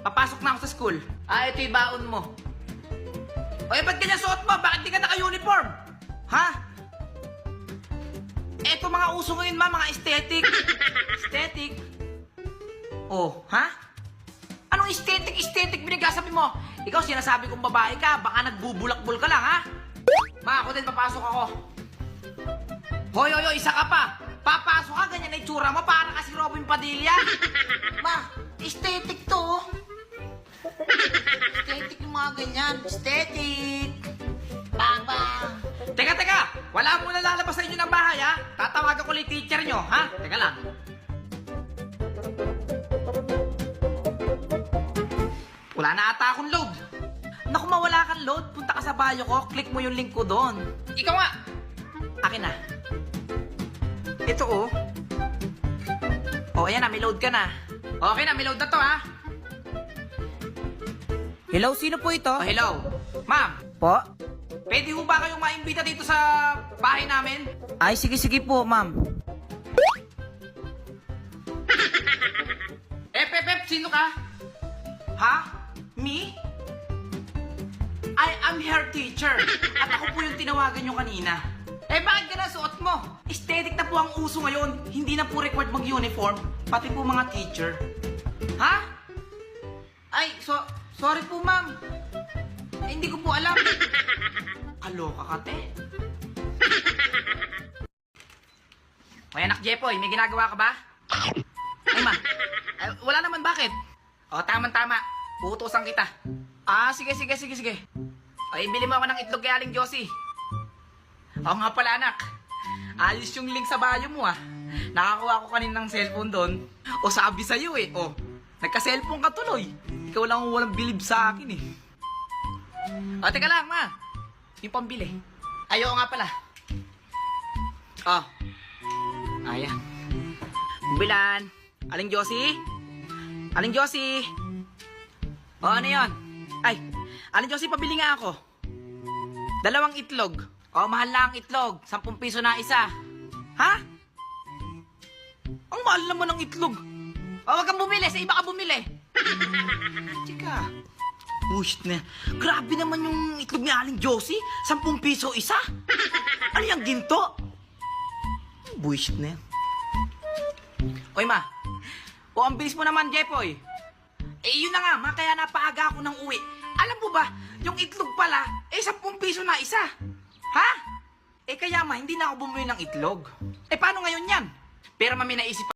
Papasok na ako sa school. Ito yung baon mo. Ba't ganyan suot mo? Bakit di ka naka-uniform? Ha? Eto mga uso ngayon, mga aesthetic. Aesthetic? Ha? Anong aesthetic binagasabi mo? Ikaw sinasabi kong babae ka, baka nagbubulakbol ka lang, ha? Ma, ako din papasok ako. Hoy, isa ka pa. Papasok ka, ganyan na itsura mo, para kasi Robin Padilla. Ma, aesthetic to. Aesthetic yung mga ganyan. Aesthetic. Bang. Teka. Wala mo na lalabas sa inyo ng bahay, ha? Tatawagan ko yung teacher nyo, ha? Teka lang. Wala na ata akong load. Naku, mawala kang load. Punta ka sa bio ko, click mo yung link ko doon. Ikaw nga. Akin na. Ito, ayan na, may load ka na. Okay na, may load na to, ha? Hello, sino po ito? Hello. Ma'am. Po? Pwede ho ba kayong maimbita dito sa bahay namin? Ay, sige po, ma'am. Pep, sino ka? Ha? Me? I am her teacher. At ako po yung tinawagan nyo kanina. Bakit ka na suot mo? Aesthetic na po ang uso ngayon. Hindi na po required mag-uniform. Pati po mga teacher. Ha? Ay, sorry po, ma'am. Hindi ko po alam. Kaloka ka, te. Hoy, anak Jepoy, may ginagawa ka ba? Ay, ma. Wala naman, bakit? Tama. Uutusan kita. Sige. Ay, bili mo ako ng itlog kay Aling Josie. Nga pala, anak. Ayos yung link sa bio mo, Nakakuha ko kanina ng cellphone doon. Sabi sa'yo, nagka-cellphone ka tuloy. Ikaw lang ang walang bilib sa akin, Teka lang, ma. Yung pambili. Ayaw nga pala. Ayan. Bilan. Aling Josie? Ano yun? Ay, Aling Josie, pabili nga ako. 2 itlog. Mahal lang ang itlog. 10 piso na isa. Ha? Ang mahal naman ng itlog. Wag kang bumili. Sa iba ka bumili. Chika. Bullshit na. Grabe naman yung itlog ni Aling Josie. 10 piso isa. Ano yung ginto? Bullshit na yan. Oy, ma. Ang bilis mo naman, Jepoy. Yun na nga, ma. Kaya napaaga ako ng uwi. Alam mo ba, yung itlog pala, 10 piso na isa. Ha? Kaya ma, hindi na ako bumili ng itlog. Paano ngayon yan? Pero mami, naisip